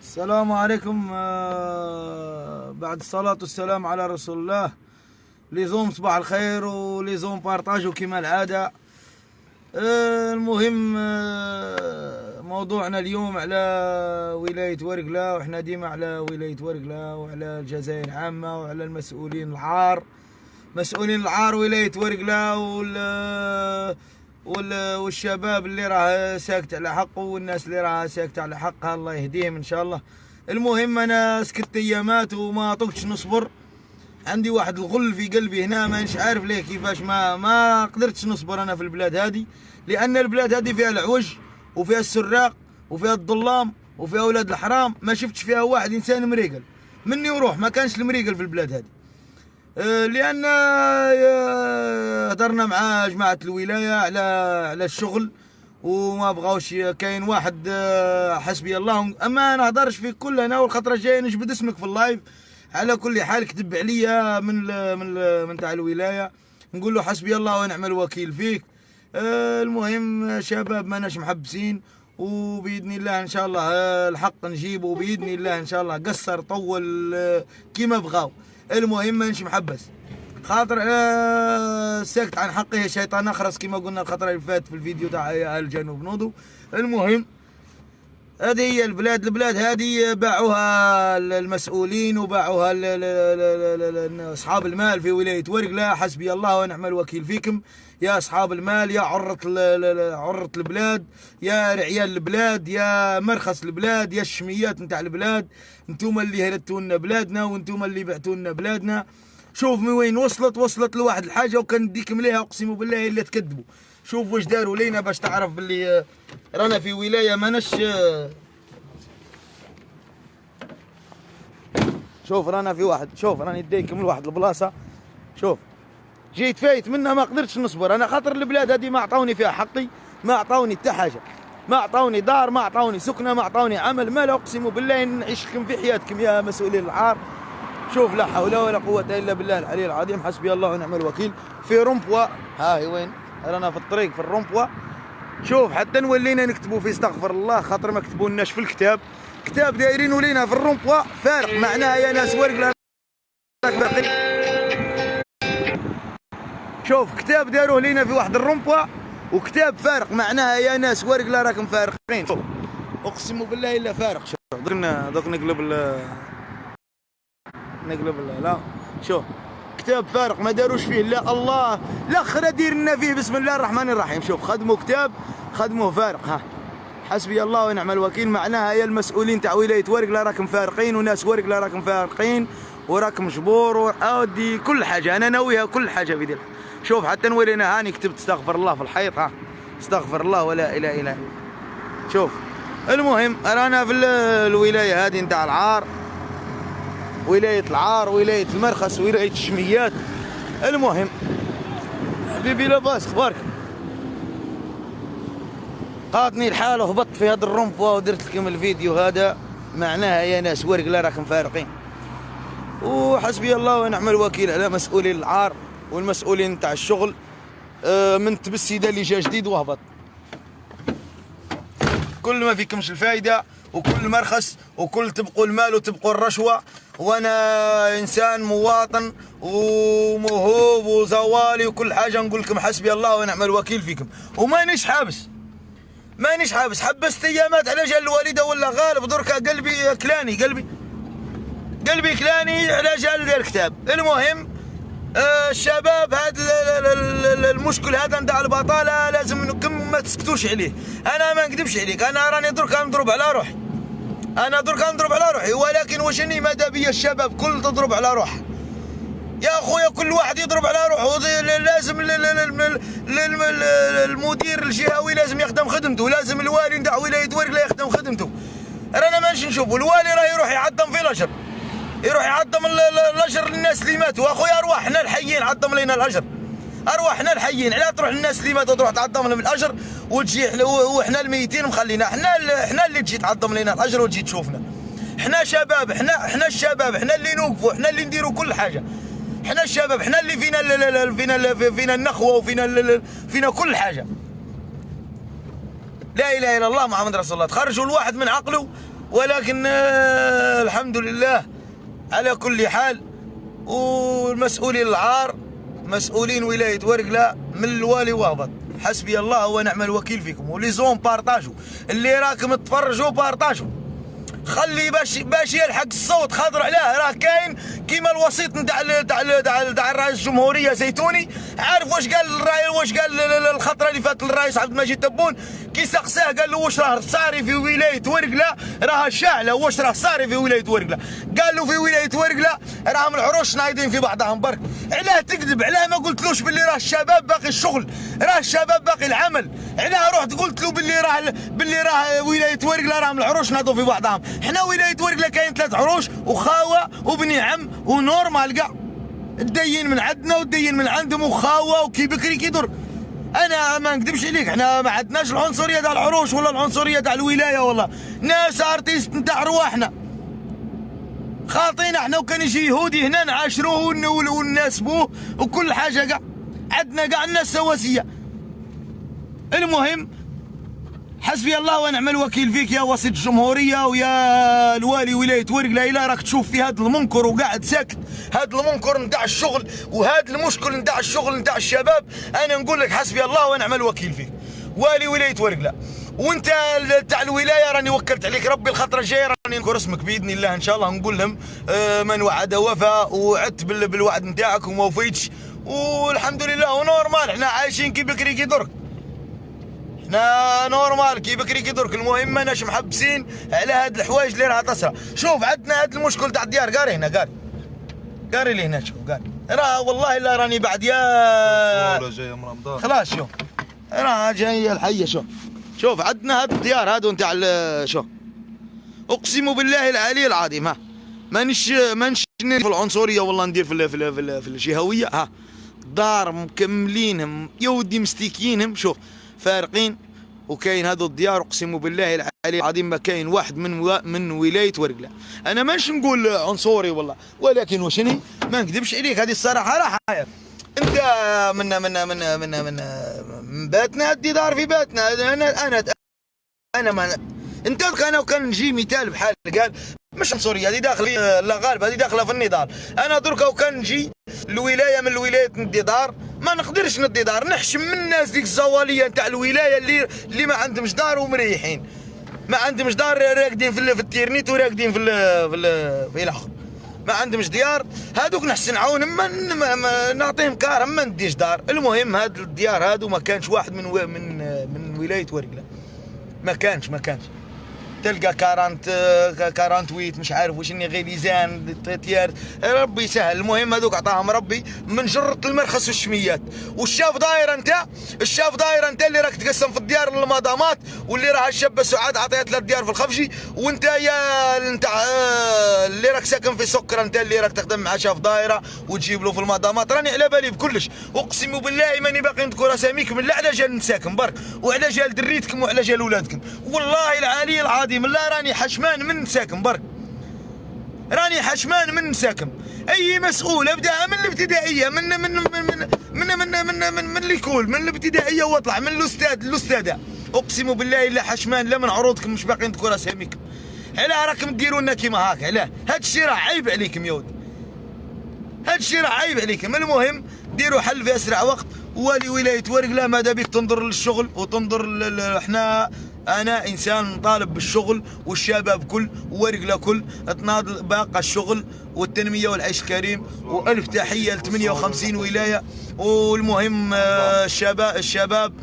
السلام عليكم. بعد الصلاة والسلام على رسول الله. ليزوم صباح الخير وليزوم بارطاجو كما العادة. المهم موضوعنا اليوم على ولاية ورقلة، وإحنا ديما على ولاية ورقلة وعلى الجزائر عامة وعلى المسؤولين العار، مسؤولين العار ولاية ورقلة والشباب اللي راه ساكت على حقه والناس اللي راه ساكت على حقها الله يهديهم ان شاء الله. المهم انا سكت ايامات وما طقتش نصبر، عندي واحد الغل في قلبي هنا مانيش عارف ليه كيفاش ما قدرتش نصبر انا في البلاد هذه، لان البلاد هذه فيها العوج وفيها السراق وفيها الظلام وفيها اولاد الحرام، ما شفتش فيها واحد انسان مريقل مني وروح، ما كانش المريقل في البلاد هذه. لان هضرنا مع جماعه الولايه على الشغل وما بغاوش. كاين واحد حسبي الله، اما انا نهضرش في كل انا، والخطره الجايه نجبد اسمك في اللايف. على كل حال كتب عليا من تاع الولايه، نقول له حسبي الله ونعم الوكيل فيك. المهم شباب ماناش محبسين، وباذن الله ان شاء الله الحق نجيبه، وباذن الله ان شاء الله قصر طول كيما بغاو. المهم مانيش محبس، خاطر ساكت عن حقه شيطان اخرس كما قلنا الخطره اللي فاتت في الفيديو تاع الجنوب نوضو. المهم هذه هي البلاد هذه باعوها المسؤولين وباعوها اصحاب المال في ولايه ورقله. حسبي الله ونعم الوكيل فيكم يا اصحاب المال، يا عرة البلاد، يا رعيال البلاد، يا مرخص البلاد، يا الشميات نتاع البلاد. انتم اللي هلتوا لنا بلادنا وانتم اللي بعتوا لنا بلادنا. شوف من وين وصلت لواحد الحاجه وكان نديكم ليها اقسم بالله الا تكذبوا. شوف واش داروا لينا باش تعرف باللي رانا في ولايه ماناش. شوف رانا في واحد، شوف راني نديكم لواحد البلاصه. شوف جيت فايت منها ما قدرتش نصبر انا، خاطر البلاد هذه ما عطاوني فيها حقي، ما عطاوني حتى حاجه، ما عطاوني دار، ما عطاوني سكنه، ما عطاوني عمل، ما لا اقسم بالله نعيشكم في حياتكم يا مسؤولين العار. شوف لا حول ولا قوه الا بالله العلي العظيم. حسبي الله ونعم الوكيل. في رومبوا، ها هي وين رانا في الطريق في الرومبوا. شوف حتى نولينا نكتبوا في استغفر الله، خاطر ما كتبوا لناش في الكتاب. كتاب دايرين ولينا في الرومبوا فارق، معناها يا ناس ورقله. شوف كتاب داروه لينا في واحد الرومبوا وكتاب فارق، معناها يا ناس ورقله راكم فارقين. شوف اقسم بالله الا فارق. شوف دوك نقلب لا شوف كتاب فارق ما داروش فيه لا الله لا خرا دير لنا فيه بسم الله الرحمن الرحيم. شوف خدموا كتاب خدموه فارق. ها حسبي الله ونعم الوكيل، معناها يا المسؤولين تاع ولايه ورقله راكم فارقين، وناس ورقله راكم فارقين، وراكم جبور وأودي كل حاجه. انا ناويها كل حاجه في دير. شوف حتى نورينا هاني كتبت استغفر الله في الحيط. ها استغفر الله ولا اله الا الله. شوف المهم رانا في الولايه هذه نتاع العار، ولاية العار، ولاية المرخص، ولاية الشميات. المهم حبيبي لاباس اخبارك؟ قاطني الحال وهبطت في هذا الرمبوا ودرت لكم الفيديو هذا، معناها يا ناس ورقله راكم فارقين. وحسبي الله ونعم الوكيل على مسؤولين العار والمسؤولين تاع الشغل. من تبسيده اللي جا جديد وهبط، كل ما فيكمش الفايده وكل مرخص وكل تبقوا المال وتبقوا الرشوه. وانا انسان مواطن وموهوب وزوالي وكل حاجه، نقول لكم حسبي الله ونعم الوكيل فيكم. ومانيش حابس، حبست ايامات على جال الوالده ولا غالب دركا قلبي كلاني، قلبي كلاني على جال ديال الكتاب. المهم الشباب هذا المشكل هذا نتاع البطاله لازم انكم ما تسكتوش عليه. انا ما نكذبش عليك، انا راني دركا نضرب على روحي، ولكن وشني ماذا بيا الشباب كل تضرب على روحه يا اخويا، كل واحد يضرب على روحه. لازم المدير الجهوي لازم يخدم خدمته، لازم الوالي نتاع ولايه ورقله يخدم خدمته. رانا مانيش نشوفوا الوالي راه يروح يعظم في الاجر، يروح يعظم الاجر للناس اللي ماتوا. اخويا ارواحنا الحيين عظم لنا الاجر، ارواحنا الحيين، علاه تروح للناس اللي ماتوا تروح تعظم لهم الاجر وتجي وحنا الميتين مخلينا احنا اللي تجي تعظم لنا الاجر وتجي تشوفنا. احنا شباب، احنا الشباب، احنا اللي نوقفوا، احنا اللي نديروا كل حاجه. احنا الشباب، احنا اللي فينا النخوه فينا كل حاجه. لا اله الا الله محمد رسول الله. تخرجوا الواحد من عقله ولكن الحمد لله على كل حال. والمسؤولين العار مسؤولين ولاية ورقلة من الوالي وهبط، حسبي الله ونعم الوكيل فيكم. ولي زون بارطاجوا، اللي راكم تفرجوا بارطاجوا، خلي باش يلحق الصوت، خاطر علاه راه كاين كيما الوسيط نتاع الرئيس الجمهوريه زيتوني، عارف واش قال واش قال الخطره اللي فاتت للرئيس عبد المجيد تبون كي سقساه قال له واش راه صاري في ولايه ورقله، راه شاعله واش راه صاري في ولايه ورقله، قال له في ولايه ورقله راهم العروش نايضين في بعضهم برك. علاه تكذب؟ علاه ما قلتلوش باللي راه الشباب باقي الشغل، راه الشباب باقي العمل؟ علاه رحت قلت له باللي راه ولايه ورقله راهم العروش ناضوا في بعضهم؟ حنا ولايه ورقله كاين 3 عروش وخاوه وبني عم ونورمال كاع، الدين من عندنا والدين من عندهم وخاوه وكي بكري كي در. انا ما نكذبش عليك، حنا ما عندناش العنصريه تاع العروش ولا العنصريه تاع الولايه، والله ناس ارتيست نتاع رواحنا خاطينا احنا، وكان يجي يهودي هنا نعاشروه ونناسبوه وكل حاجه كاع، عندنا كاع الناس سواسيه. المهم حسبي الله ونعم الوكيل فيك يا وسيط الجمهوريه ويا الوالي ولايه ورقله. الا راك تشوف في هذا المنكر وقاعد ساكت، هذا المنكر نتاع الشغل وهذا المشكل نتاع الشغل نتاع الشباب، انا نقول لك حسبي الله ونعم الوكيل فيك والي ولايه ورقله. وانت تاع الولايه راني وكلت عليك ربي، الخطره الجايه راني نذكر اسمك باذن الله ان شاء الله، نقول لهم من وعد وفى، وعدت بالوعد نتاعك وما وفيتش، والحمد لله ونورمال احنا عايشين كي بكري كي درك، احنا نورمال كي بكري كي درك. المهم ماناش محبسين على هاد الحوايج اللي راها تصرى. شوف عندنا هاد المشكل تاع الديار، قاري هنا قاري لي هنا، شوف قاري راه والله الا راني بعد يا جايه من رمضان خلاص. شوف راه جايه الحيه. شوف عندنا هاد الديار هادو نتاع شوف اقسم بالله العلي العظيم، ها مانيش في العنصريه والله، ندير في الجهويه، ها دار مكملينهم يا ودي مستيكينهم، شوف فارقين. وكاين هذو الديار اقسم بالله العلي العظيم ما كاين واحد من ولايه ورقله. انا مانيش نقول عنصري والله، ولكن وشني ما نكذبش عليك، هذه الصراحه راح انت من باتنا هدي دار في باتنا. انا ما انت انا وكان نجي مثال بحال قال مش عنصريه، هذه داخله لا غالب، هذه داخله في النضال. انا دركا وكان نجي الولايه من الولايات ندي دار، ما نقدرش ندي دار، نحشم من الناس ديك الزواليه نتاع الولايه اللي ما عندهمش دار ومريحين، ما عندهمش دار، راقدين في التيرنيت وراقدين في الاخر، ما عندهمش ديار. هذوك نحسن نعاونهم، ما نعطيهم كارهم، ما نديش دار. المهم هاد الديار هادو ما كانش واحد من ولايه ورقله، ما كانش تلقى 48 مش عارف واش اني غيليزان تيار، ربي يسهل. المهم هذوك عطاهم ربي من جرة المرخص والشميات. والشاف داير انت اللي راك تقسم في الديار المدامات، واللي راه الشابه سعاد عطيت 3 ديار في الخفجي، وانت يا انت اللي راك ساكن في سكر، انت اللي راك تخدم مع شاف دايره وتجيب له في المدامات. راني على بالي بكلش، اقسم بالله ماني باقي نذكر اساميكم لا على جال نساكن برك، وعلى جال دريتكم وعلى جال ولادكم، والله العلي العظيم لا راني حشمان من ساكن برك، راني حشمان من ساكن. اي مسؤول ابدا من الابتدائيه، من من من من من من من من, من الكول، من الابتدائيه واطلع من الاستاذه، اقسم بالله الا حشمان لا من عروضكم مش باقي نذكر اساميكم. علاه راكم ديروا لنا كيما هاك؟ علاه؟ هاد الشيء راه عيب عليكم يا ولد، هاد الشيء راه عيب عليكم. المهم ديروا حل في اسرع وقت. ولي ولايه ورقله ماذا بيك تنظر للشغل وتنظر احنا، انا انسان طالب بالشغل، والشباب كل ورقله كل تناضل باقى الشغل والتنميه والعيش الكريم. والف تحيه ل 58 ولايه. والمهم الشباب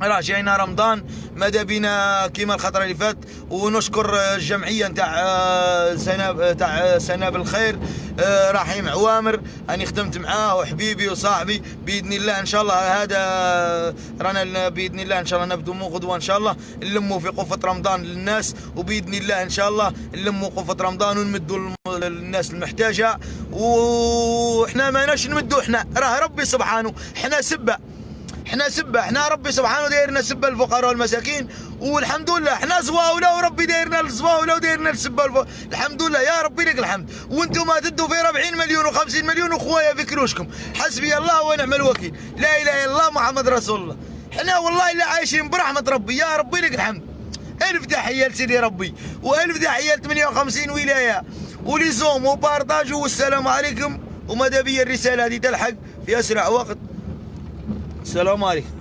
راه جاينا رمضان، ماذا بينا كيما الخطره اللي فات. ونشكر الجمعيه نتاع سناب الخير، رحيم عوامر، اني خدمت معاه وحبيبي وصاحبي باذن الله. ان شاء الله هذا رانا باذن الله ان شاء الله نبدو غدوه ان شاء الله نلموا في قفه رمضان للناس، وباذن الله ان شاء الله نلموا قفه رمضان ونمدوا للناس المحتاجه. وحنا ماناش نمدوا، احنا راه ربي سبحانه، احنا سبه، ربي سبحانه دايرنا سبه الفقراء والمساكين، والحمد لله احنا زواوله، وربي دايرنا الزواوله ودايرنا السبه الحمد لله يا ربي لك الحمد. وانتم تدوا في 40 مليون و50 مليون وخويا في كروشكم، حسبي الله ونعم الوكيل، لا اله الا الله محمد رسول الله. احنا والله الا عايشين برحمه ربي يا ربي لك الحمد. الف تحيه لسيدي ربي، والف تحيه ل 58 ولايه وليزوم وبارطاج. والسلام عليكم، وماذا بيا الرساله هذه تلحق في اسرع وقت. السلام عليكم.